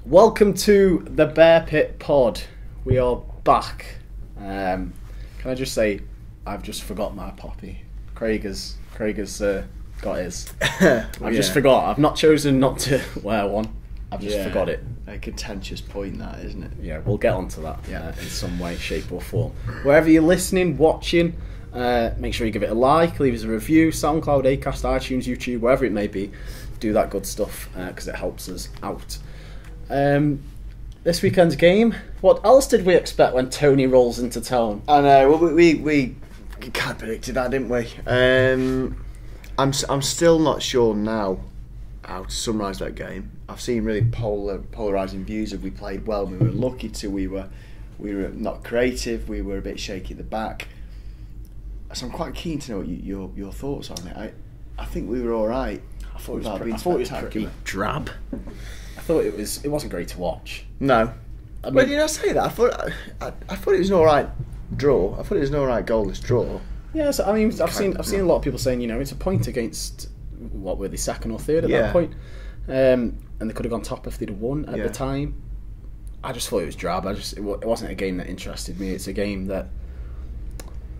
Welcome to the Bear Pit Pod. We are back. Can I just say, I've just forgot my poppy. Craig has got his. I've just forgot. I've not chosen not to wear one. I've just forgot it. A contentious point, that, isn't it? Yeah, we'll get onto that in some way, shape or form. Wherever you're listening, watching, make sure you give it a like, leave us a review, SoundCloud, Acast, iTunes, YouTube, wherever it may be. Do that good stuff because it helps us out. This weekend's game. What else did we expect when Tony rolls into town? I know. Well, we kind of predicted that, didn't we? I'm still not sure now how to summarise that game. I've seen really polarising views of we played well, we were lucky to, we were not creative, we were a bit shaky at the back. So I'm quite keen to know what your thoughts on it. I think we were all right. I thought it was pretty drab. I thought it wasn't great to watch. No. I mean, Well, did I say that? I thought it was an all right draw. I thought it was an all right goalless draw. Yeah, so, I mean, I've seen a lot of people saying, it's a point against what were they, second or third at that point, and they could have gone top if they'd have won at the time. I just thought it was drab. It wasn't a game that interested me. It's a game that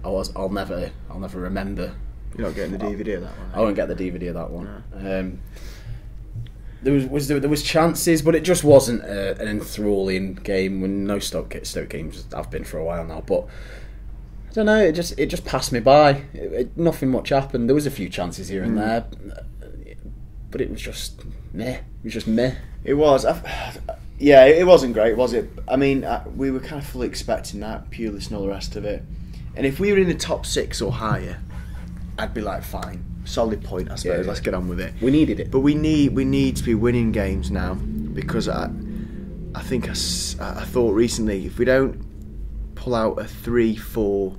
I'll never remember. You're not getting the DVD of that one. I won't get the DVD of that one. No. There was chances, but it just wasn't an enthralling game. When no Stoke games I've been for a while now, but I don't know. It just passed me by. Nothing much happened. There was a few chances here and there, but it was just meh. It was just meh. It was. It wasn't great, was it? I mean, we were kind of fully expecting that, Pulis and all the rest of it. And if we were in the top 6 or higher, I'd be like, fine, solid point, I suppose. Let's get on with it. We needed it, but we need to be winning games now, because I think I thought recently, if we don't pull out a 3-4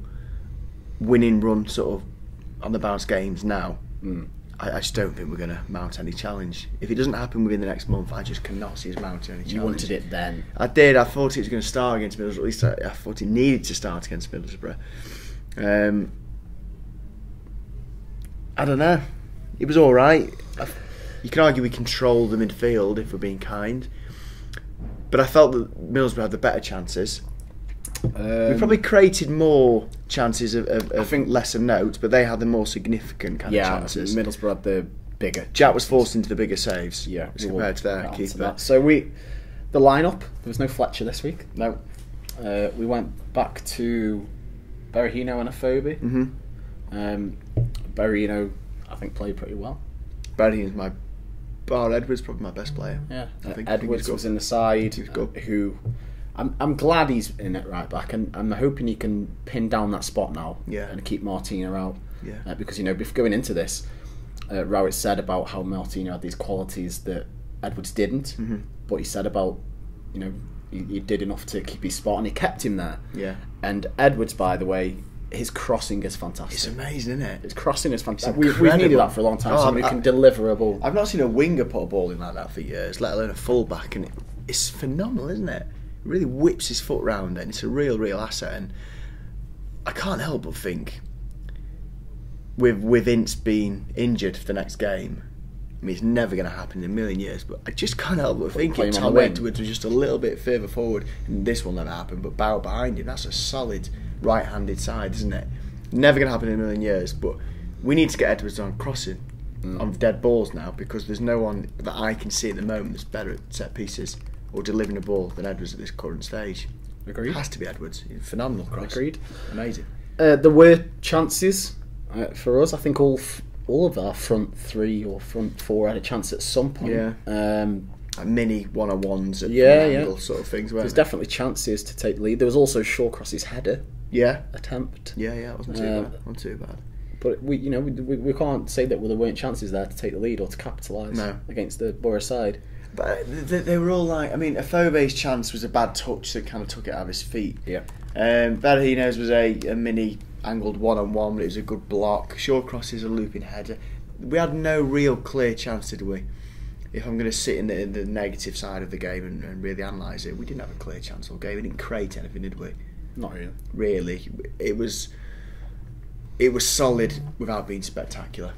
winning run sort of on the bounce games now, I just don't think we're going to mount any challenge. If it doesn't happen within the next month, I just cannot see us mounting any challenge. You wanted it then. I did. I thought it was going to start against Middlesbrough. At least I thought it needed to start against Middlesbrough. I don't know. It was all right. You can argue we controlled the midfield if we're being kind, but I felt that Middlesbrough had the better chances. We probably created more chances I think lesser note, but they had the more significant kind of chances. Middlesbrough had the bigger. Jack was forced into the bigger saves. Yeah, compared to their keeper. So the lineup. There was no Fletcher this week. No. We went back to Berahino and Afobe. Berahino, I think, played pretty well. Berahino's bar Edwards, probably my best player. Yeah, Edwards was in the side. Who I'm glad he's in at right back, and I'm hoping he can pin down that spot now and keep Martino out. Yeah. Because before going into this, Rowett said about how Martino had these qualities that Edwards didn't, but he said about he did enough to keep his spot, and he kept him there. Yeah. And Edwards, by the way, his crossing is fantastic. It's amazing, isn't it? His crossing is fantastic. We've needed that for a long time. Somebody who can deliver a ball. I've not seen a winger put a ball in like that for years, let alone a full-back, and it's phenomenal, isn't it? It really whips his foot round, and it's a real asset. And I can't help but think, with Ince being injured for the next game, I mean, it's never going to happen in a million years, but I just can't help but think if Tom Edwards was just a little bit further forward, and this will never happen, but Bow behind him, that's a solid right-handed side, isn't it? Never going to happen in a million years, but we need to get Edwards on crossing on dead balls now, because there's no one that I can see at the moment that's better at set pieces or delivering a ball than Edwards at this current stage. Agreed. It has to be Edwards. Phenomenal cross. Agreed. Amazing. There were chances for us. I think all of our front 3 or front 4 had a chance at some point. Yeah. Like mini one-on-ones and angle sort of things. There's definitely chances to take the lead. There was also Shawcross's header attempt. Yeah, it wasn't too bad. But we can't say that there weren't chances there to take the lead or to capitalise against the Borough side. But they were all like, I mean, Afobe's chance was a bad touch that kind of took it out of his feet. Yeah. Berahino's was a mini angled one-on-one, but it was a good block. Shawcross is a looping header. We had no real clear chance, did we? If I'm going to sit in the negative side of the game and really analyse it, we didn't have a clear chance all game. We didn't create anything, did we? Not really. Really, it was solid without being spectacular.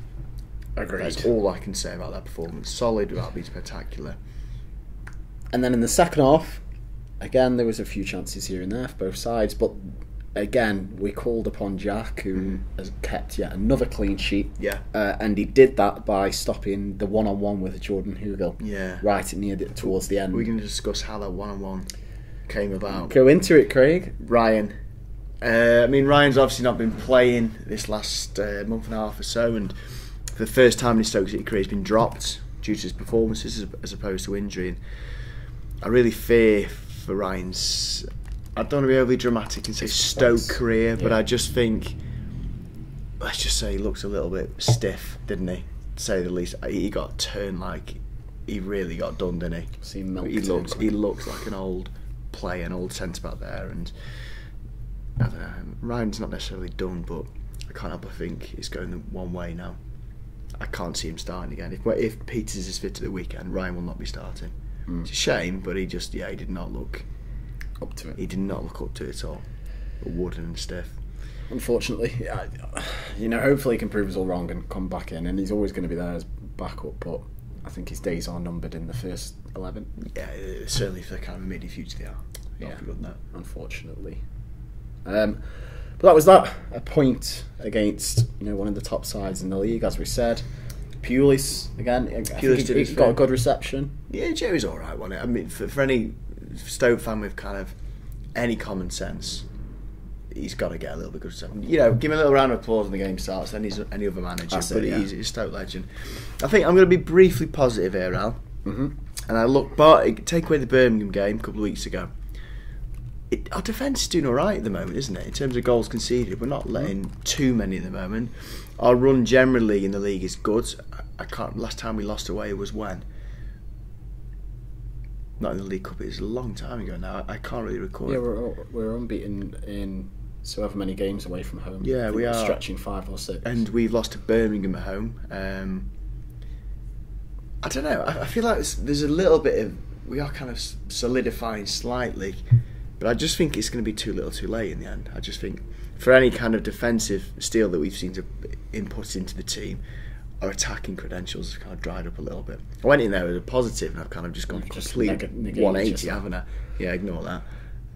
Agreed. That's all I can say about that performance. Solid without being spectacular. And then in the second half, again, there was a few chances here and there for both sides, but again, we called upon Jack, who has kept yet another clean sheet. Yeah. And he did that by stopping the one-on-one with Jordan Hugill. Yeah. Right towards the end. We're going to discuss how that one-on-one came about. Go into it, Craig. Ryan. Ryan's obviously not been playing this last month and a half or so, and for the first time in his Stoke City career, he's been dropped due to his performances as opposed to injury. And I really fear for Ryan's, I don't want to be overly dramatic and say Stoke career, but I just think, let's just say he looks a little bit stiff, didn't he? To say the least. He got turned like, he really got done, didn't he? He looks like an old player, an old centre-back there, and I don't know, Ryan's not necessarily done, but I can't help but think it's going the one way now. I can't see him starting again. If Peters is fit at the weekend, Ryan will not be starting. It's a shame, but he did not look up to it. He did not look up to it at all. Wooden and stiff. Unfortunately, hopefully he can prove us all wrong and come back in, and he's always going to be there as backup, but I think his days are numbered in the first 11. Yeah, certainly for the kind of immediate future they are. Not good now. Unfortunately. But that was that. A point against one of the top sides in the league, as we said. Pulis again. He got a good reception. Yeah, Jerry's all right, wasn't it? I mean, for any Stoke fan with kind of any common sense, he's got to get a little bit good reception. Give him a little round of applause when the game starts. Then he's any other manager, he's a Stoke legend. I think I'm going to be briefly positive here, Al. Mm-hmm. And take away the Birmingham game a couple of weeks ago. Our defence is doing all right at the moment, isn't it? In terms of goals conceded, we're not letting too many at the moment. Our run generally in the league is good. Last time we lost away was when? Not in the League Cup. It was a long time ago now. I can't really recall. Yeah, we're unbeaten in however many games away from home. Yeah, we are stretching 5 or 6, and we've lost to Birmingham at home. I don't know. I feel like there's a little bit of, we are kind of solidifying slightly. But I just think it's going to be too little too late in the end. I just think for any kind of defensive steel that we've seen to input into the team, our attacking credentials have kind of dried up a little bit. I went in there as a positive and I've kind of just gone complete 180, haven't I? Yeah, ignore that.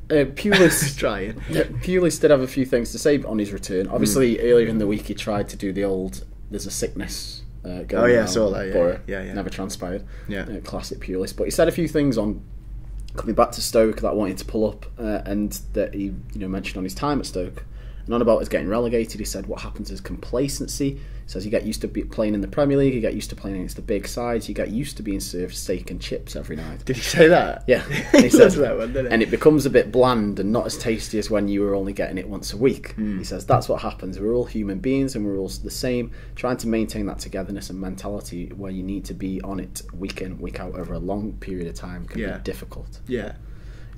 Pulis trying. Pulis did have a few things to say on his return. Obviously, earlier in the week he tried to do the old, there's a sickness going I saw that, yeah. Never transpired. Yeah. Classic Pulis. But he said a few things on coming back to Stoke that I wanted to pull up, and that he mentioned on his time at Stoke. And on about us getting relegated, he said what happens is complacency. He says you get used to playing in the Premier League, you get used to playing against the big sides, you get used to being served steak and chips every night. Did he say that? Yeah. He said that one, didn't he? And it becomes a bit bland and not as tasty as when you were only getting it once a week. He says that's what happens. We're all human beings and we're all the same. Trying to maintain that togetherness and mentality where you need to be on it week in, week out over a long period of time can be difficult. Yeah.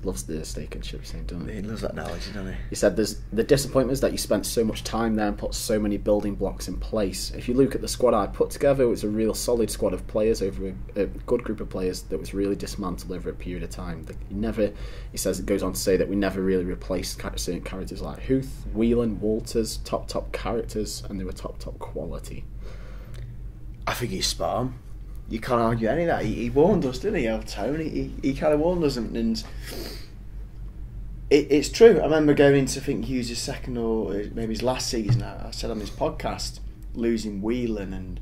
Loves the steak and chips thing, doesn't he? He loves that analogy, doesn't he? He said there's the disappointment is that you spent so much time there and put so many building blocks in place. If you look at the squad I put together, it was a real solid squad of players over a good group of players that was really dismantled over a period of time. He says it goes on to say that we never really replaced certain characters like Huth, Whelan, Walters, top characters, and they were top quality. I think he's spot on. You can't argue any of that. He warned us, didn't he, El Tony? He kind of warned us, and it's true. I remember going into, I think, Hughes' second or maybe his last season. I said on this podcast, losing Whelan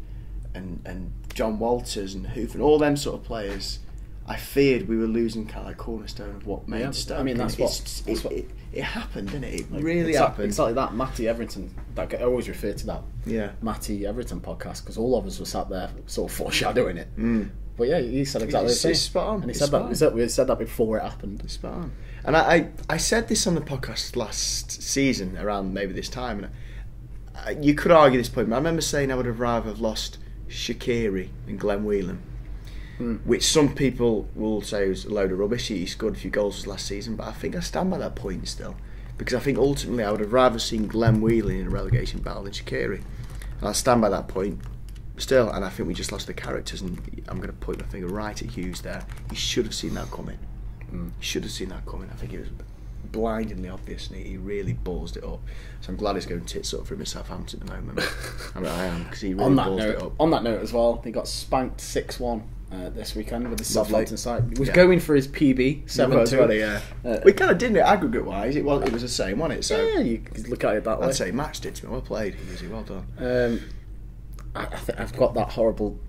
and John Walters and Hoof and all them sort of players. I feared we were losing kind of like cornerstone of what made Stoke. I mean, that's it happened, didn't it? It really happened. Exactly that. Matty Everton. I always refer to that. Yeah. Matty Everton podcast because all of us were sat there sort of foreshadowing it. But yeah, he said exactly the same. It's spot on. And he said that we said that before it happened. It's spot on. And I said this on the podcast last season around maybe this time, and you could argue this point, but I remember saying I would have rather have lost Shaqiri and Glenn Whelan, which some people will say was a load of rubbish. He scored a few goals last season, but I think I stand by that point still, because I think ultimately I would have rather seen Glenn Whelan in a relegation battle than Shaqiri, and I stand by that point still. And I think we just lost the characters, and I'm going to point my finger right at Hughes there. He should have seen that coming. He should have seen that coming. I think it was blindingly obvious, and he really ballsed it up. So I'm glad he's going tits up for him in Southampton at the moment. I am, because he really ballsed it up. On that note as well, he got spanked 6-1 this weekend with the Lovely. Southampton side. He was going for his PB 7-2. Yeah. We kind of didn't it aggregate wise. It was the same, wasn't it? So yeah, you could look at it that way. I'd say matched it to me. Well played, Easy. Well done. I think I've got that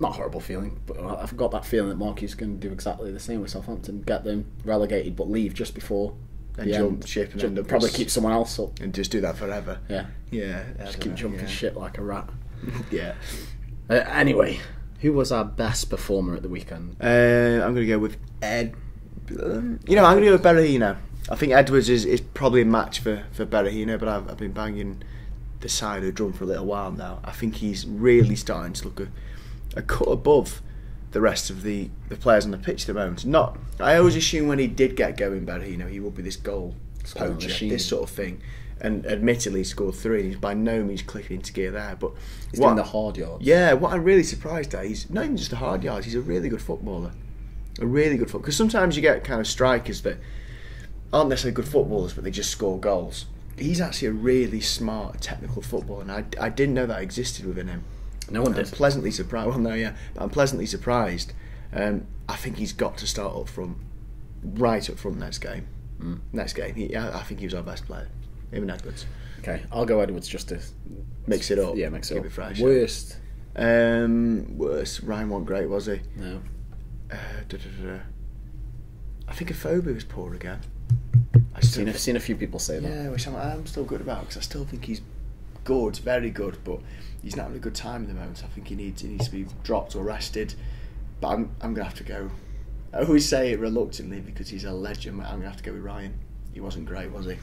not horrible feeling, but I've got that feeling that Marky's going to do exactly the same with Southampton, get them relegated but leave just before and jump ship and end up probably keep someone else up and just do that forever. Yeah. Just keep jumping shit like a rat. Yeah. Anyway, who was our best performer at the weekend? I'm going to go with Ed. I'm going to go with Berahino. I think Edwards is probably a match for Berahino, but I've been banging the side of the drum for a little while now. I think he's really starting to look a cut above the rest of the players on the pitch at the moment. I always assume when he did get going, Berahino, he would be this goal poacher, this sort of thing. And admittedly, he scored 3, and he's by no means clicking into gear there. But he's doing the hard yards. Yeah, what I'm really surprised at, he's not even just the hard yards, he's a really good footballer. Because sometimes you get kind of strikers that aren't necessarily good footballers, but they just score goals. He's actually a really smart, technical footballer, and I didn't know that existed within him. No one did. I'm pleasantly surprised. Well, no, yeah, but I'm pleasantly surprised. I think he's got to start up front, right up front next game. Next game, I think he was our best player. Even Edwards. Okay, I'll go Edwards just to mix it up. Yeah, mix it up. Keep it fresh. Worst. Worst. Ryan wasn't great, was he? No. I think Afobe was poor again. I've seen a few people say that. Yeah, which I'm still good about, because I still think he's good, very good, but he's not having a good time at the moment. I think he needs to be dropped or rested. But I'm going to have to go. I always say it reluctantly because he's a legend. I'm going to have to go with Ryan. He wasn't great, was he?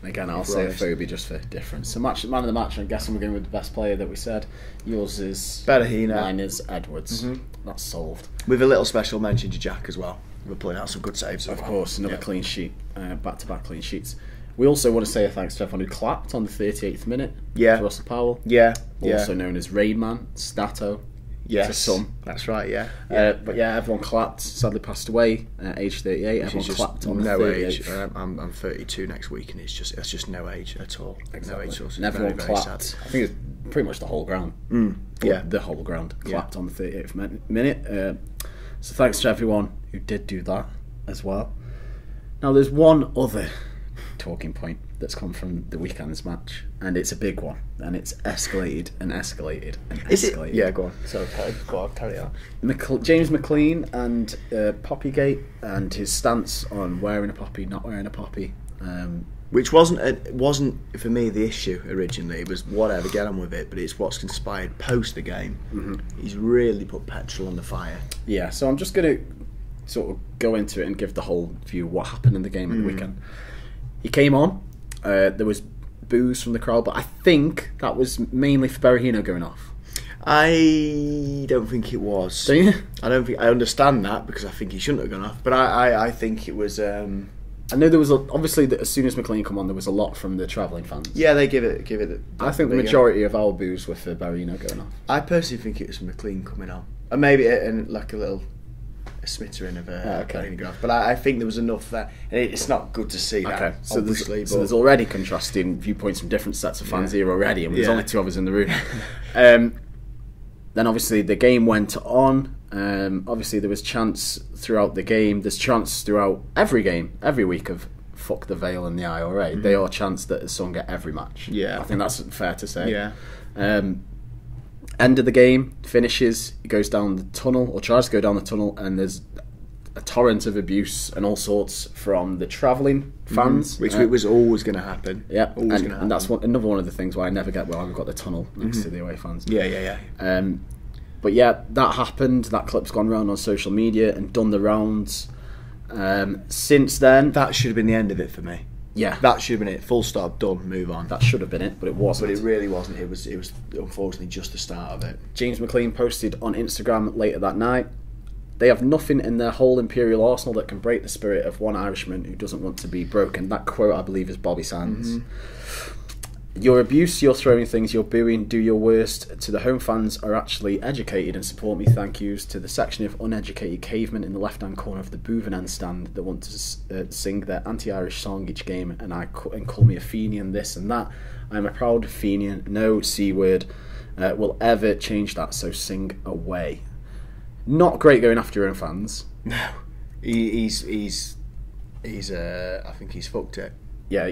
Again, I'll say Afobe just for difference. So man of the match, I'm guessing we're going with the best player that we said. Yours is Berahino. Mine is Edwards. That's solved. With a little special mention to Jack as well. We're pulling out some good saves. Of course, another clean sheet. Back-to-back clean sheets. We also want to say a thanks to everyone who clapped on the 38th minute. Yeah. For Russell Powell. Yeah. Also known as Rainman, Stato. Yes. To some. That's right, yeah. But yeah, everyone clapped. Sadly passed away at age 38. Everyone clapped on the 38th. Age. I'm 32 next week, and it's just no age at all. Exactly. No age. So and everyone very, clapped. very sad. I think it's pretty much the whole ground. The whole ground clapped on the 38th minute. So thanks to everyone who did do that as well. Now there's one other talking point that's come from the weekend's match, and it's a big one, and it's escalated and escalated and escalated. Is it? Yeah, go on. So go on, carry on. James McClean and Poppygate and his stance on wearing a poppy, not wearing a poppy. Which wasn't for me the issue originally. It was whatever, get on with it. But it's what's conspired post the game. He's really put petrol on the fire. Yeah, so I'm just going to sort of go into it and give the whole view of what happened in the game at the weekend. He came on. There was boos from the crowd, but I think that was mainly for Berahino going off. I don't think it was. Do you? I understand that because I think he shouldn't have gone off. But I think it was. I know there was obviously as soon as McClean come on, there was a lot from the travelling fans. Yeah, they give it. I think the majority of our boos were for Berahino going off. I personally think it was McClean coming on, and maybe like a smattering of Berahino going off. But I think there was enough there, and it's not good to see that. Okay, so obviously, there's already contrasting viewpoints from different sets of fans here already, and there's only 2 of us in the room. Then obviously the game went on. Obviously there was chants throughout the game. There's chants throughout every game, every week of "fuck the Vale and the IRA." They are chants that are sung at every match. Yeah, I think that's fair to say. Yeah. End of the game, finishes. He goes down the tunnel, or tries to go down the tunnel, and there's a torrent of abuse and all sorts from the travelling fans, which was always going to happen. Yeah, and that's another one of the things why I never get why we've got the tunnel next to the away fans. Yeah. But yeah, that happened. That clip's gone around on social media and done the rounds. Since then, that should have been the end of it for me. Yeah, that should have been it. Full stop, done, move on. That should have been it, but it wasn't. But it really wasn't. It was unfortunately just the start of it. James McClean posted on Instagram later that night, "They have nothing in their whole imperial arsenal that can break the spirit of one Irishman who doesn't want to be broken." That quote, I believe, is Bobby Sands. "Your abuse, your throwing things, your booing, do your worst. To the home fans are actually educated and support me. Thank yous to the section of uneducated cavemen in the left-hand corner of the boothing end stand that want to sing their anti-Irish song each game and call me a Fenian, this and that. I'm a proud Fenian. No C word will ever change that, so sing away." Not great going after your own fans. No, he's I think he's fucked it. Yeah,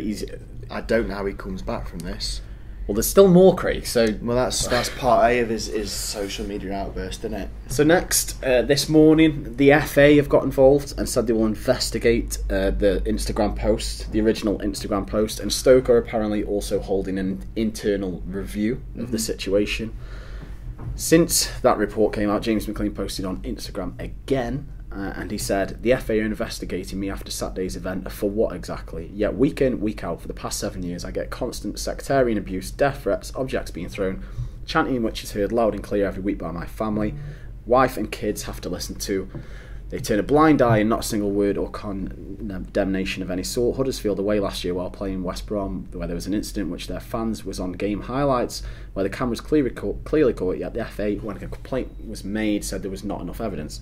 I don't know how he comes back from this. Well, there's still more, Craig. So that's part A of his social media outburst, isn't it? So next, this morning, the FA have got involved and said they will investigate the Instagram post, the original Instagram post, and Stoke are apparently also holding an internal review of the situation. Since that report came out, James McClean posted on Instagram again, and he said, the FA are investigating me after Saturday's event. For what exactly? Yet week in, week out, for the past 7 years, I get constant sectarian abuse, death threats, objects being thrown, chanting which is heard loud and clear every week by my family. Wife and kids have to listen to. They turn a blind eye and not a single word or condemnation of any sort. Huddersfield away last year while playing West Brom, where there was an incident which their fans was on game highlights, where the cameras clearly caught, yet the FA, when a complaint was made, said there was not enough evidence.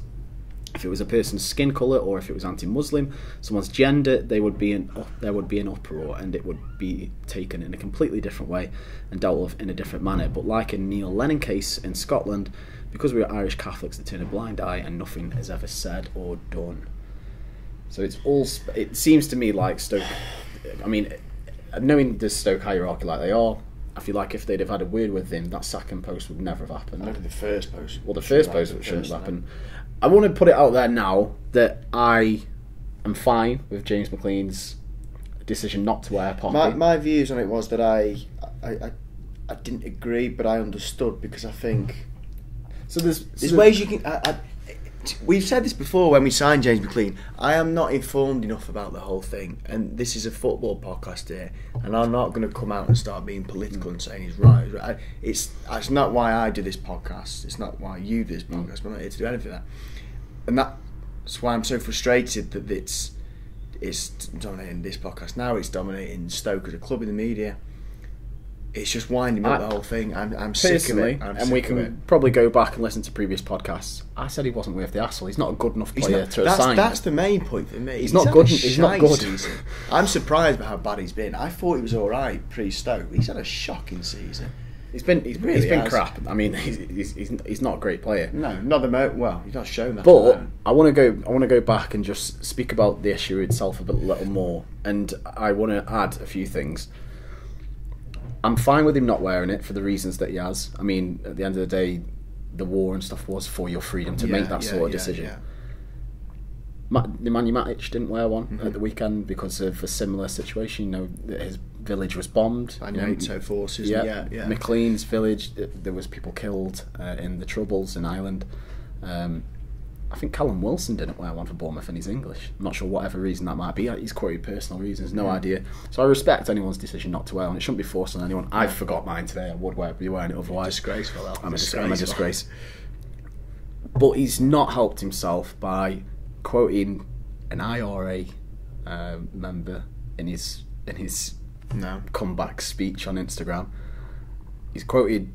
If it was a person's skin colour or if it was anti-Muslim, someone's gender, there would be an uproar, and it would be taken in a completely different way and dealt with in a different manner. But like in Neil Lennon case in Scotland, because we are Irish Catholics, they turn a blind eye and nothing is ever said or done. So it seems to me like Stoke, I mean, knowing the Stoke hierarchy like they are, I feel like if they'd have had a word with him, that second post would never have happened. Only the first post. Well, the first post shouldn't have happened. I want to put it out there now that I am fine with James McClean's decision not to wear poppy. My views on it was that I didn't agree, but I understood, because I think there's ways you can. We've said this before when we signed James McClean. I am not informed enough about the whole thing, and this is a football podcast here, and I'm not going to come out and start being political and saying he's right. It's not why I do this podcast. It's not why you do this podcast. I'm not here to do anything like that, and that's why I'm so frustrated that it's dominating this podcast now. It's dominating Stoke as a club in the media. It's just winding up the whole thing. I'm sick of it. And we can probably go back and listen to previous podcasts. I said he wasn't worth the hassle. He's not a good enough player to assign. That's the main point for me. He's not good. He's not good. Season. I'm surprised by how bad he's been. I thought he was all right pre-Stoke. He's had a shocking season. He's been crap. I mean, he's not a great player. No, not the most. Well, he's not shown that. But I want to go back and just speak about the issue itself a little more, and I want to add a few things. I'm fine with him not wearing it for the reasons that he has. I mean, at the end of the day, the war and stuff was for your freedom to make that sort of decision. Yeah. Nemanja Matic didn't wear one at the weekend because of a similar situation. You know, his village was bombed by NATO forces. Yeah. McLean's village, there was people killed in the Troubles in Ireland. I think Callum Wilson didn't wear one for Bournemouth, and he's English. I'm not sure whatever reason that might be. He's quoted personal reasons, no idea. So I respect anyone's decision not to wear one. It shouldn't be forced on anyone. I forgot mine today. I would be wearing it otherwise. Disgraceful. I'm a disgrace. But he's not helped himself by quoting an IRA member in his comeback speech on Instagram. He's quoted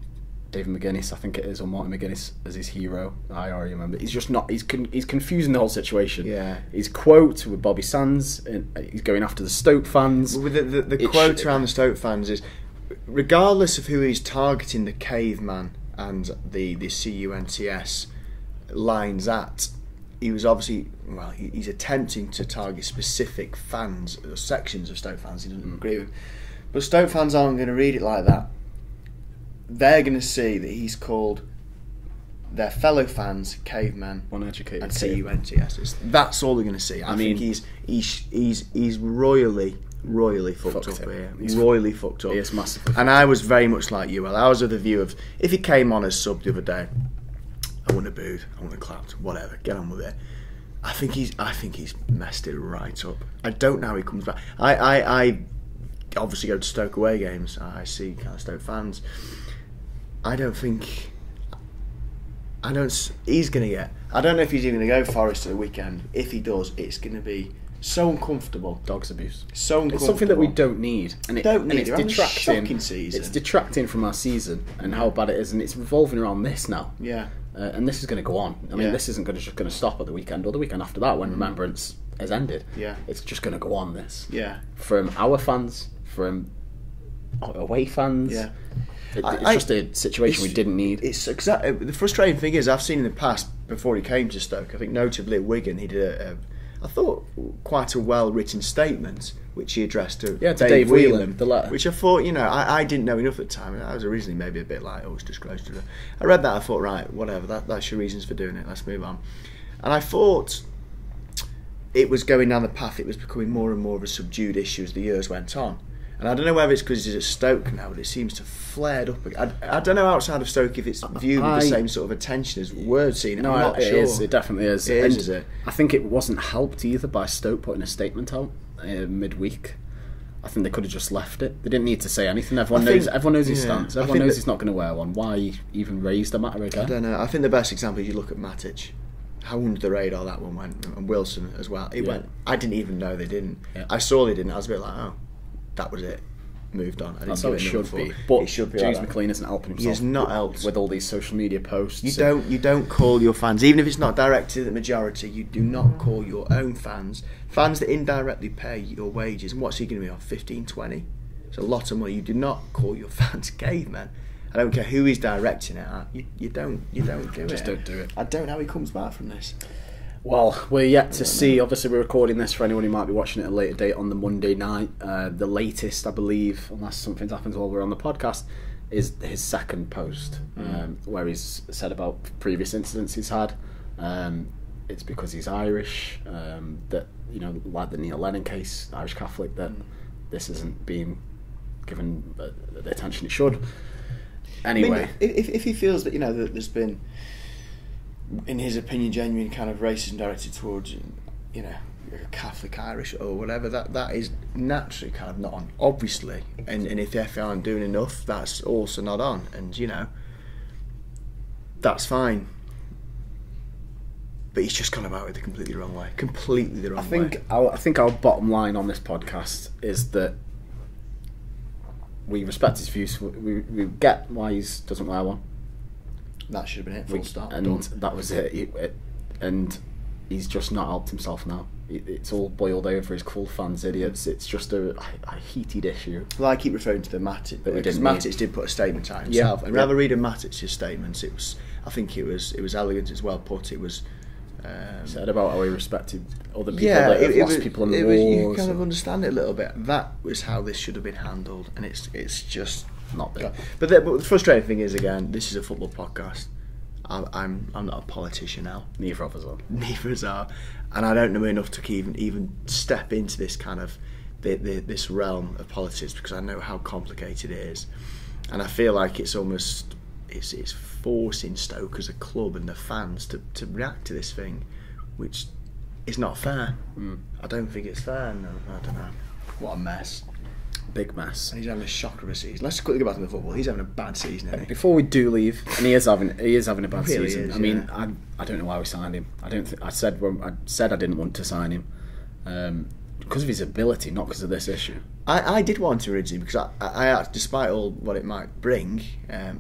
David McGuinness, I think it is, or Martin McGuinness as his hero. I already remember. He's just not. He's confusing the whole situation. Yeah. His quote with Bobby Sands, and he's going after the Stoke fans. Well, the quote around the Stoke fans is, regardless of who he's targeting, the caveman and the CUNTS lines at, he was obviously, he's attempting to target specific fans, or sections of Stoke fans he doesn't agree with. But Stoke fans aren't going to read it like that. They're going to see that he's called their fellow fans caveman uneducated and CUNTS. That's all they're going to see. I think he's royally fucked up here. He's royally fucked up. He is massively. And I was very much like you. I was of the view of, if he came on as sub the other day, I wouldn't have booed, I wouldn't have clapped, whatever. Get on with it. I think he's messed it right up. I don't know how he comes back. I obviously go to Stoke away games. I see kind of Stoke fans. I don't he's going to get... I don't know if he's even going to go Forest at the weekend. If he does, it's going to be so uncomfortable. Dogs abuse. So uncomfortable. It's something that we don't need. And it's detracting. Season. It's detracting from our season and how bad it is, and it's revolving around this now. Yeah. And this is going to go on. I mean, this isn't just going to stop at the weekend or the weekend after that when Remembrance has ended. Yeah. It's just going to go on, this. Yeah. From our fans, from away fans. Yeah. It's just a situation we didn't need. It's exactly the frustrating thing is, I've seen in the past before he came to Stoke. I think notably at Wigan he did I thought quite a well-written statement which he addressed to Dave Whelan, the letter. which I thought, I didn't know enough at the time. I was originally maybe a bit like, it's disclosed. I read that, I thought, right, whatever, that's your reasons for doing it, let's move on. And I thought it was going down the path, it was becoming more and more of a subdued issue as the years went on. And I don't know whether it's because he's at Stoke now, but it seems to have flared up. I don't know outside of Stoke if it's viewed with the same sort of attention as we're seeing. No, I'm not it sure. is. It definitely is. Is it? I think it wasn't helped either by Stoke putting a statement out midweek. I think they could have just left it. They didn't need to say anything. Everyone knows his stance. Everyone knows he's not going to wear one. Why even raise the matter again? I don't know. I think the best example is you look at Matic. How under the radar that one went, and Wilson as well. It went. I didn't even know they didn't. Yeah. I saw they didn't. I was a bit like, that was it. Moved on. That's how it should be. But it should be James McClean isn't helping himself. He is not helped with all these social media posts. You don't call your fans, even if it's not directed at the majority. You do not call your own fans that indirectly pay your wages. And what's he going to be on? 15, 20? It's a lot of money. You do not call your fans cavemen. I don't care who he's directing it at. You don't do it. Just don't do it. I don't know how he comes back from this. Well, we're yet to see. Obviously, we're recording this for anyone who might be watching it at a later date on the Monday night. The latest, I believe, unless something happens while we're on the podcast, is his second post, where he's said about previous incidents he's had. It's because he's Irish, that, like the Neil Lennon case, Irish Catholic, that this isn't being given the attention it should. Anyway. I mean, if he feels that, that there's been, in his opinion, genuine kind of racism directed towards, Catholic Irish or whatever, that is naturally kind of not on, obviously. And if the FA aren't doing enough, that's also not on. And, that's fine. But he's just gone about it the completely wrong way. Completely the wrong way. I think our bottom line on this podcast is that we respect his views. We get why he doesn't wear one. That should have been it, full stop. And that was it. And he's just not helped himself now. It's all boiled over his cool fans, idiots. It's just a heated issue. Well, I keep referring to the Matic, because Matic did put a statement out himself. And rather reading Matic's statements, I think it was elegant, it's well put. It was said about how he respected other people that have lost people in the war. You kind of understand it a little bit. That was how this should have been handled, and it's just not there. But the frustrating thing is, again, this is a football podcast. I'm not a politician now. Neither of us are. Neither of us are, and I don't know enough to even step into this kind of this realm of politics, because I know how complicated it is, and I feel like it's almost it's forcing Stoke as a club and the fans to react to this thing, which is not fair. I don't think it's fair. No, I don't know. What a mess. Big mess. And he's having a shocker of a season. Let's quickly go back to the football. He's having a bad season, isn't he? Before we do leave, and he is having a bad really season. Is, I mean, I don't know why we signed him. I said I didn't want to sign him because of his ability, not because of this issue. I did want him originally because I despite all what it might bring,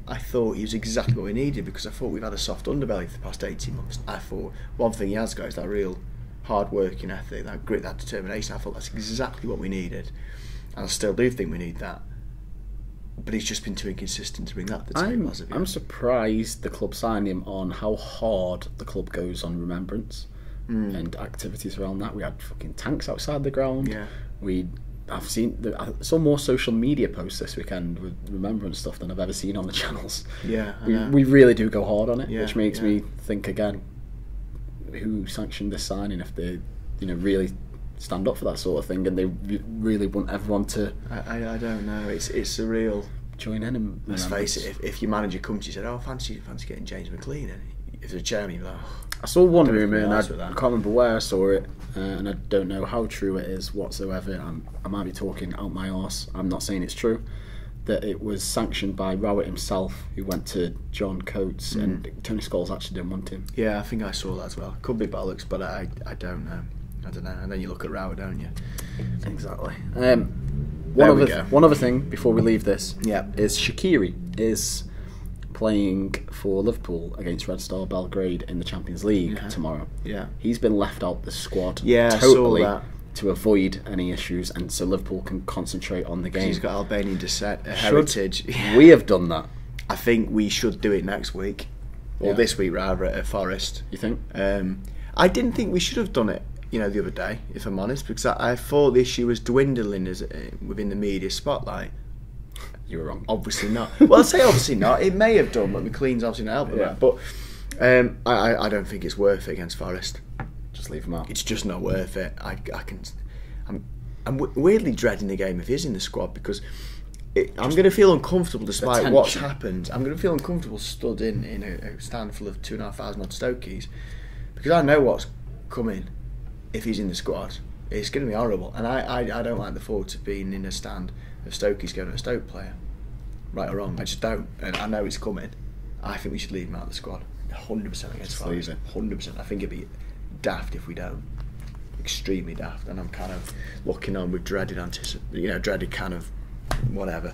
I thought he was exactly what we needed, because I thought we've had a soft underbelly for the past 18 months. I thought one thing he has got is that real hard working ethic, that grit, that determination. I thought that's exactly what we needed. And I still do think we need that. But he's just been too inconsistent to bring that to the table. I'm surprised the club signed him on how hard the club goes on remembrance and activities around that. We had fucking tanks outside the ground. Yeah. I saw more social media posts this weekend with remembrance stuff than I've ever seen on the channels. Yeah, we really do go hard on it, yeah, which makes me think again, who sanctioned this signing if they, really stand up for that sort of thing, and they really want everyone to. I don't know. It's a real join in. And let's face it. If your manager comes to you and said, "Oh, fancy getting James McClean," and if there's a chairman, you're like, I saw one rumour, and I can't remember where I saw it, and I don't know how true it is whatsoever. I might be talking out my arse. I'm not saying it's true. That it was sanctioned by Rowett himself, who went to John Coates, and Tony Scholes actually didn't want him. Yeah, I think I saw that as well. Could be bollocks, but I don't know. I don't know. And then you look at Rowett, don't you? Exactly. One other thing before we leave this, is Shaqiri is playing for Liverpool against Red Star Belgrade in the Champions League tomorrow. Yeah, he's been left out the squad. Totally. I saw that. To avoid any issues, and so Liverpool can concentrate on the game. He's got Albanian descent, heritage. We have done that. I think we should do it next week. or this week rather, at Forest. You think? I didn't think we should have done it, the other day, if I'm honest, because I thought the issue was dwindling within the media spotlight. You were wrong. Obviously not. Well, I'd say obviously not. It may have done, but McClean's obviously not helping that. But I don't think it's worth it against Forest. Just leave him out. It's just not worth it. I'm weirdly dreading the game if he's in the squad, because I'm going to feel uncomfortable despite what's happened. I'm going to feel uncomfortable stood in a stand full of 2,500 odd Stokies, because I know what's coming if he's in the squad. It's going to be horrible, and I don't like the thought of being in a stand of Stokies going at a Stoke player, right or wrong. I just don't, and I know it's coming. I think we should leave him out of the squad 100% against Forest. 100%. I think it'd be daft if we don't. Extremely daft, and I'm kind of looking on with dreaded kind of whatever.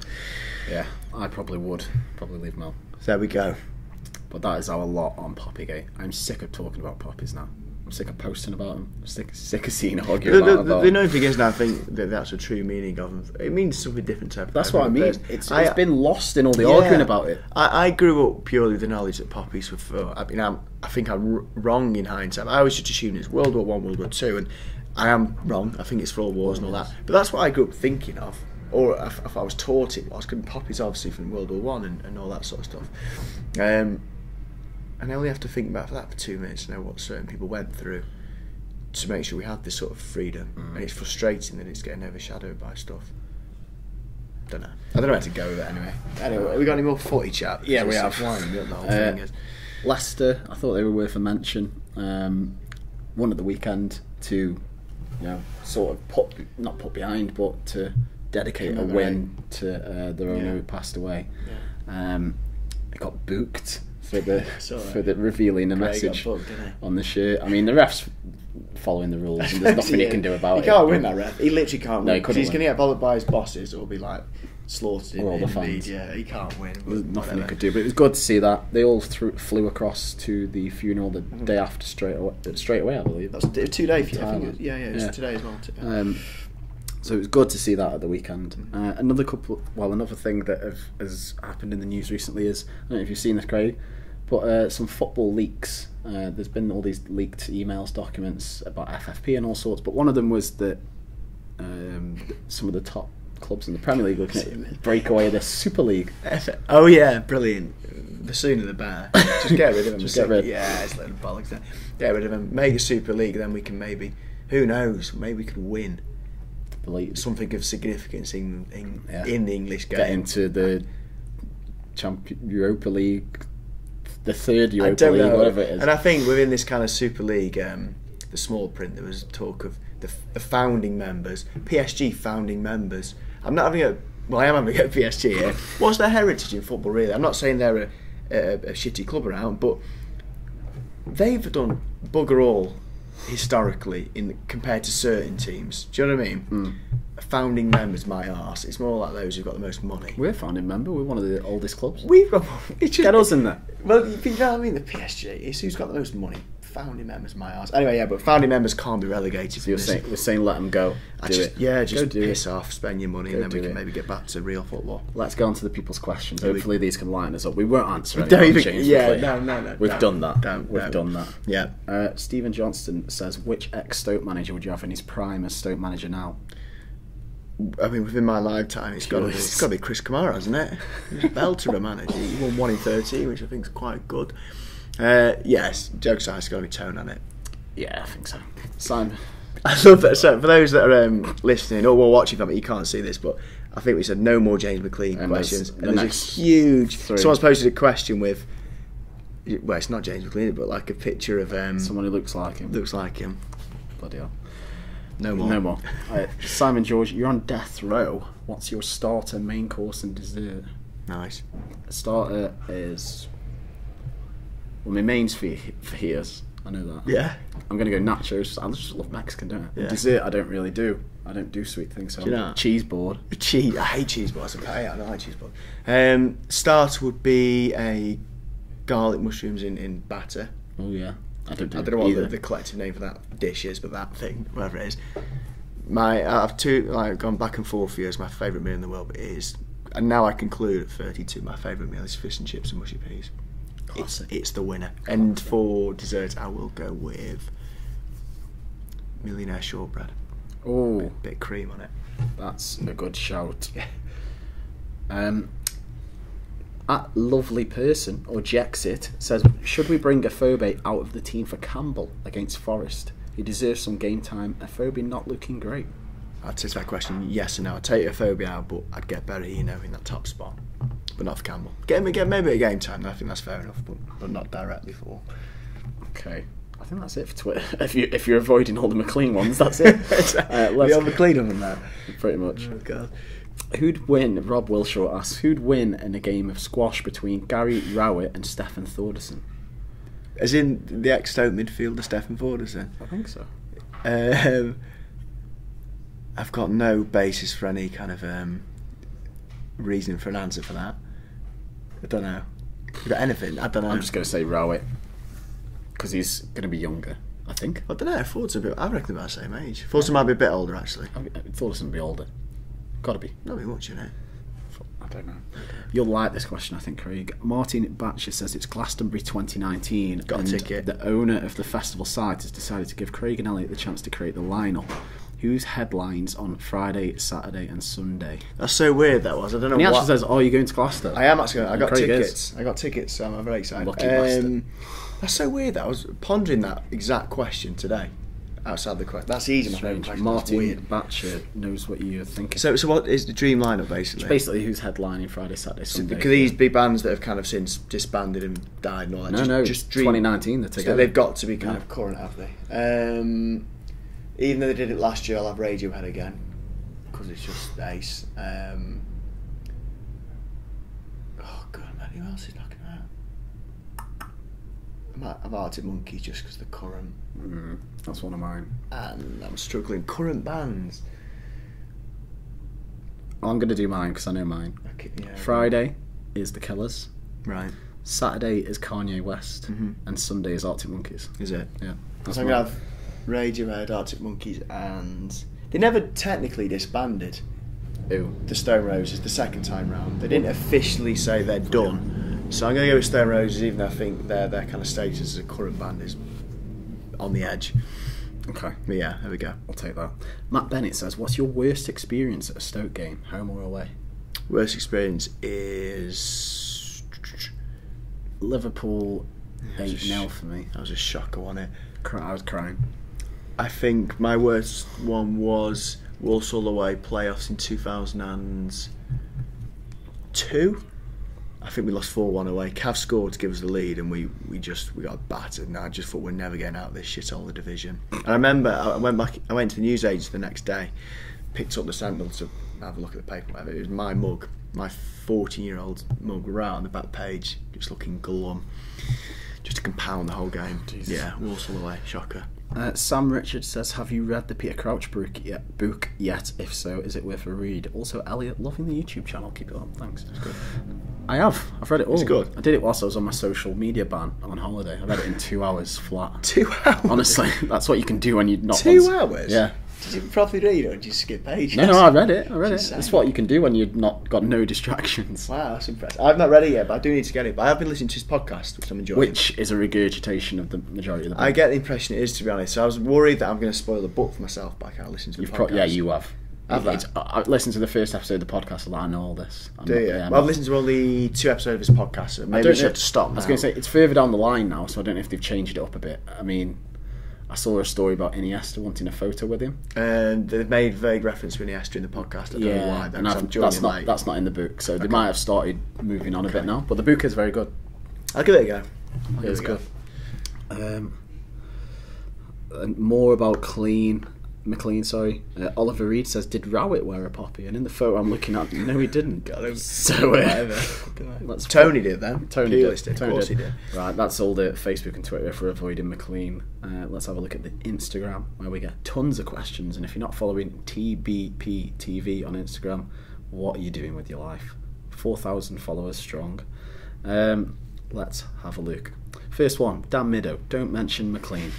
Yeah, I probably would leave him out. So there we go. But that is our lot on Poppygate. I'm sick of talking about Poppies now. I'm sick of posting about them. I'm sick of seeing arguing about them. The known thing is, now I think that's a true meaning of them. It means something different to everyone. That's what I mean. It's been lost in all the arguing about it. I grew up purely with the knowledge that Poppies were. I think I'm wrong in hindsight. I always just assumed it's World War I, World War II, and I am wrong. I think it's for all wars and all that. But that's what I grew up thinking of, or if I was taught it was. Because Poppies obviously from World War I and all that sort of stuff. And I only have to think about that for 2 minutes to know what certain people went through to make sure we had this sort of freedom. And it's frustrating that it's getting overshadowed by stuff. I don't know where to go with it anyway. Anyway, we got any more footy chat? Yeah, we have. Leicester, I thought they were worth a mention. Won at the weekend to, sort of not put behind, but to dedicate a win to their owner who passed away. It got booked for the revealing a message on the shirt. I mean, the ref's following the rules, and there's nothing he can do about it. He can't win, that ref. He literally can't win. Because he's going to get bothered by his bosses, or be like slaughtered in the fans. Yeah, he can't win. There's nothing he could do, but it was good to see that. They all flew across to the funeral the day after straight away, I believe. That's 2 days for you, I think. It was today as well. So it was good to see that at the weekend. Another thing that has happened in the news recently is, I don't know if you've seen this, Craig, but some football leaks. There's been all these leaked emails, documents about FFP and all sorts, but one of them was that some of the top clubs in the Premier League looking at break away the Super League. Oh yeah, brilliant. The sooner the better. Just get rid of them. Yeah, it's like bollocks there. Get rid of them. Make a Super League, then we can maybe, who knows, maybe we can win something of significance in the English game. Get into the Europa League, the third Europa League, whatever it is. And I think within this kind of Super League, the small print, there was talk of the founding members, PSG founding members. I am having a PSG here. What's their heritage in football, really? I'm not saying they're a shitty club around, but they've done bugger all historically compared to certain teams. Do you know what I mean? Founding members, my arse. It's more like those who've got the most money. We're a founding member. We're one of the oldest clubs. We've got. Get us in there. Well, you know what I mean? The PSG. It's who's got the most money. Founding members, my arse. Anyway, yeah, but founding members can't be relegated. So we're saying let them go. Just piss off, spend your money, and then we can maybe get back to real football. Let's go on to the people's questions. Hopefully these can line us up. We won't answer any. No. We've done that. We've done that. Yeah. Stephen Johnston says, which ex-Stoke manager would you have in his prime as Stoke manager now? I mean, within my lifetime, it's got to be Chris Kamara, hasn't it? He's a belter of a manager. He won 1 in 13, which I think is quite good. Yes, jokes aside, it's got to be Tone on it. Yeah, I think so. Simon. I love that. So for those that are listening or watching from it, you can't see this, but I think we said no more James McClean questions. And there's a huge. Someone's posted a question with. Well, it's not James McClean, but like a picture of someone who looks like him. Bloody hell. No more. Simon George, you're on death row. What's your starter, main course, and dessert? Nice. Starter is. Well, my main's fajitas. I know that. Yeah. I'm going to go nachos. I just love Mexican, don't I? Yeah. Dessert, I don't really do. I don't do sweet things. So cheese board. I hate cheese boards. I don't like cheese board. Starter would be a garlic mushrooms in batter. Oh yeah. I don't know what the collective name for that dish is, but that thing, whatever it is. I've gone back and forth for years. My favourite meal in the world is, and now I conclude at 32, my favourite meal is fish and chips and mushy peas. it's the winner. And for dessert, I will go with Millionaire Shortbread. Oh, bit of cream on it. That's a good shout. At Lovely Person, or Jexit, says, should we bring Afobe out of the team for Campbell against Forest? He deserves some game time. Afobe not looking great. I'd say to that question, yes and no. I'd take Afobe out, but I'd get Berry, in that top spot. But not for Campbell. Get maybe a game time, I think that's fair enough, but not directly for. Okay. I think that's it for Twitter. If you're avoiding all the McClean ones, that's it. We have McClean on them now. Pretty much. Oh, God. Who'd win? Rob Wilshaw asks, who'd win in a game of squash between Gary Rowett and Stefan Thordarson? As in the ex-Stoke midfielder Stefan Thordarson? I think so. I've got no basis for any kind of reason for an answer for that. I don't know. You got anything? I don't know. I'm just going to say Rowett because he's going to be younger, I think. I don't know. I reckon they're about the same age. Thordarson might be a bit older, actually. Thordarson will be older. Got to be. Not be much, innit? I don't know. You'll like this question, I think, Craig. Martin Batcher says it's Glastonbury 2019. Got a ticket. The owner of the festival site has decided to give Craig and Elliot the chance to create the lineup. Whose headlines on Friday, Saturday, and Sunday? That's so weird. That was. I don't know. And he actually says, "Oh, you're going to Glastonbury?" I am actually. I got Craig tickets. I got tickets, so I'm very excited. Lucky bastard. That's so weird. That I was pondering that exact question today. Outside the question, that's easy. Martin Batcher knows what you're thinking. So what is the dream lineup basically? It's basically who's headlining Friday, Saturday, Sunday. Because these big bands that have kind of since disbanded and died and all that. Just 2019 they're together. So they've got to be kind of current, have they? Even though they did it last year, I'll have Radiohead again because it's just ace. Oh God, man, who else is knocking out? I'm Arctic Monkeys just because the current. That's one of mine. And I'm struggling. Current bands. I'm going to do mine because I know mine. Okay, yeah, Friday is The Killers. Right. Saturday is Kanye West. And Sunday is Arctic Monkeys. Is it? Yeah. So I'm going to have Radiohead, Arctic Monkeys, and they never technically disbanded. Who? The Stone Roses the second time round. They didn't officially say they're done. So I'm going to go with Stone Roses, even though I think their kind of status as a current band is on the edge. Okay. But yeah, there we go. I'll take that. Matt Bennett says, what's your worst experience at a Stoke game, home or away? Worst experience is Liverpool 8-0 for me. That was a shocker, wasn't it? I was crying. I think my worst one was Walsall away playoffs in 2002. I think we lost 4-1 away. Cav scored to give us the lead, and we got battered. And I just thought we're never getting out of this shithole division. And I remember I went to the newsagents the next day, picked up the Sentinel to have a look at the paper. Whatever. It was my mug, my 14-year-old mug, right on the back page, just looking glum, just to compound the whole game. Jesus. Yeah, Walsall away, shocker. Sam Richards says, have you read the Peter Crouch book yet? If so, is it worth a read? Also, Elliot, loving the YouTube channel. Keep it up. Thanks. It's good. I have. I've read it all. It's good. I did it whilst I was on my social media ban on holiday. I read it in 2 hours flat. 2 hours? Honestly, that's what you can do when you're not... 2 hours? Yeah. Did you properly read it or did you skip pages? No, I read it. That's what you can do when you've got no distractions. Wow, that's impressive. I've not read it yet, but I do need to get it. But I have been listening to his podcast, which I'm enjoying. Which is a regurgitation of the majority of the book. I get the impression it is, to be honest. So I was worried that I'm going to spoil the book for myself, but I can't listen to the podcast. Yeah, you have. I've listened to the first episode of the podcast and I know all this. Do you? Well, I've listened to all the 2 episodes of his podcast, so maybe we should have to stop now. I was going to say, it's further down the line now, so I don't know if they've changed it up a bit. I mean, I saw a story about Iniesta wanting a photo with him. And they've made vague reference to Iniesta in the podcast. I don't know why. That's not in the book, so they might have started moving on a bit now. But the book is very good. I'll give it a go. It's good. More about McClean, sorry. Oliver Reed says, did Rowett wear a poppy? And in the photo I'm looking at, no, he didn't. So Tony did then. Tony did. Of course he did. Right, that's all the Facebook and Twitter for avoiding McClean. Let's have a look at the Instagram, where we get tons of questions. And if you're not following TBP TV on Instagram, what are you doing with your life? 4,000 followers strong. Let's have a look. First one, Dan Middow, don't mention McClean.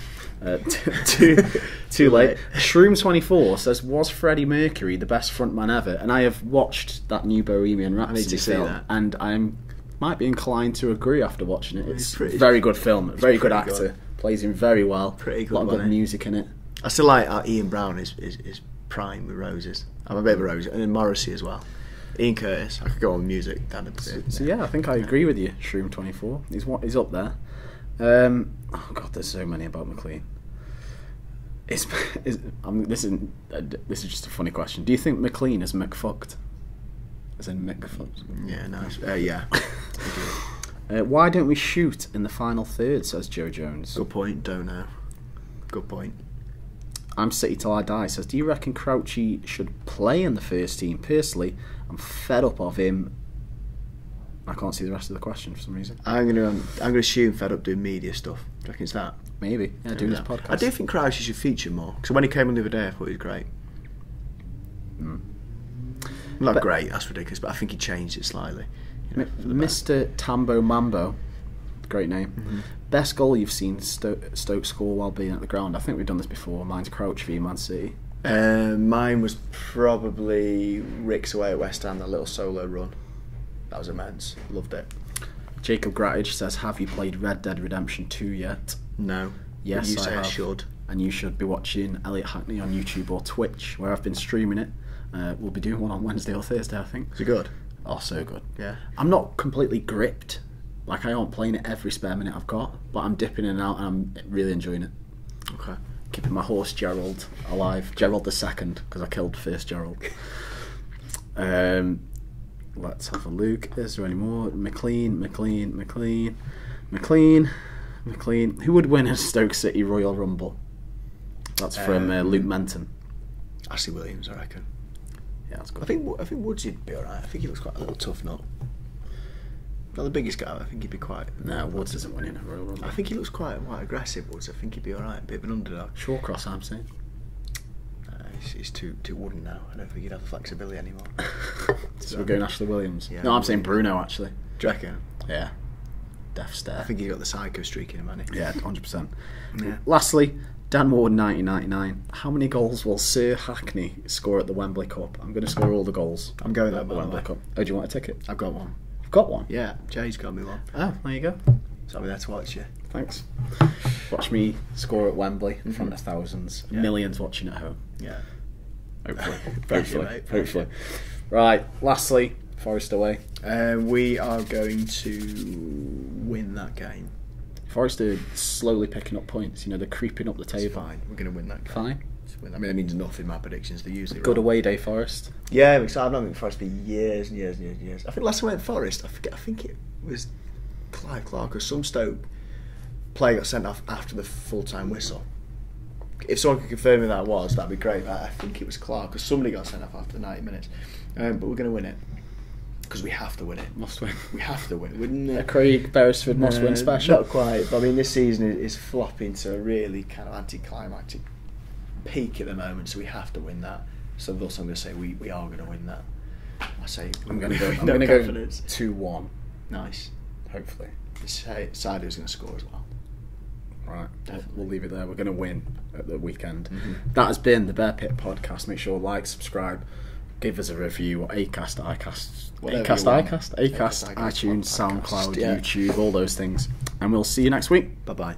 Too late. Shroom24 says, was Freddie Mercury the best frontman ever? And I have watched that new Bohemian Rhapsody film, and I'm might be inclined to agree after watching it. It's pretty, very good film, very good pretty actor, good. plays him very well. Pretty good, a lot of good wasn't it? music in it. I still like Ian Brown is prime with Roses. I'm a bit of a Rose, and then Morrissey as well. Ian Curtis, I could go on with music down a bit. So yeah, I think I agree with you. Shroom24, he's up there. Oh god, there's so many about McClean. This is just a funny question. Do you think McClean is McFucked? As in McFucked? Yeah, nice. Yeah. Why don't we shoot in the final third? Says Joe Jones. Good point. Don't know. Good point. I'm City Till I Die says, do you reckon Crouchy should play in the first team? Personally, I'm fed up of him. I can't see the rest of the question for some reason. I'm gonna assume fed up doing media stuff. Do you reckon it's that? Maybe. Yeah, doing this podcast. I do think Crouchy should feature more. Because when he came on the other day, I thought he was great. Not great, that's ridiculous, but I think he changed it slightly. Mr. Tambo Mambo, great name. Mm-hmm. Best goal you've seen Stoke score while being at the ground? I think we've done this before. Mine's Crouch v Man City. Mine was probably Rick's away at West Ham, that little solo run. That was immense. Loved it. Jacob Grattage says, have you played Red Dead Redemption 2 yet? No. Yes, you say I have. I should. And you should be watching Elliot Hackney on YouTube or Twitch, where I've been streaming it. We'll be doing one on Wednesday or Thursday, I think. Is it good? Oh, so good. Yeah. I'm not completely gripped. Like, I aren't playing it every spare minute I've got, but I'm dipping in and out and I'm really enjoying it. Okay. Keeping my horse Gerald alive. Gerald the second, because I killed first Gerald. Let's have a look. Is there any more? McClean. Who would win a Stoke City Royal Rumble? That's from Luke Menton. Ashley Williams, I reckon. Yeah, that's good. I think Woodsy'd be alright. I think he looks quite a little tough nut. Not the biggest guy, I think he'd be quite... No, Woods isn't winning a Royal Rumble. I think he looks quite aggressive, Woods. I think he'd be alright. A bit of an underdog. Shawcross, I'm saying. He's too wooden now. I don't think he'd have the flexibility anymore. So we're going Ashley Williams. Yeah, No, I'm saying Bruno, actually. Do you reckon? Yeah. Death stare. I think he's got the psycho streak in him, hasn't he? Yeah, 100%. Yeah. Lastly, Dan Ward 1999. How many goals will Sir Hackney score at the Wembley Cup? I'm going to score all the goals. I'm going at the Wembley Cup. Oh, do you want a ticket? I've got one. You've got one? Yeah, Jay's got me one. Oh, there you go. So I'll be there to watch you. Thanks. Watch me score at Wembley in front of thousands. Yeah. Millions watching at home. Yeah. Hopefully. Hopefully. Right, lastly, Forest away. We are going to win that game. Forest are slowly picking up points. You know, they're creeping up the It's table. fine. We're going to win that game. Fine. I mean, it means nothing. My predictions, they're usually Good wrong. away day, Forest. Yeah, I'm excited. I've not been Forest for years and years and years and years. I think last time I went Forest, I think it was Clive Clark or some Stoke player got sent off after the full-time whistle. If someone could confirm who that was, that'd be great. I think it was Clark, because somebody got sent off after the 90 minutes. But we're going to win it. Because we have to win it. Must win. We have to win. A Craig Beresford must win special. Not quite, but I mean, this season is flopping to a really kind of anticlimactic peak at the moment, so we have to win that. So thus I'm going to say we are going to win that. I say I'm going to go. I'm no going to go confidence. 2-1. Nice. Hopefully. Sider's going to score as well. Right, we'll leave it there. We're going to win at the weekend. Mm-hmm. That has been the Bear Pit Podcast. Make sure to like, subscribe, give us a review. Acast, iTunes, Podcast, SoundCloud, yeah. YouTube, all those things. And we'll see you next week. Bye-bye.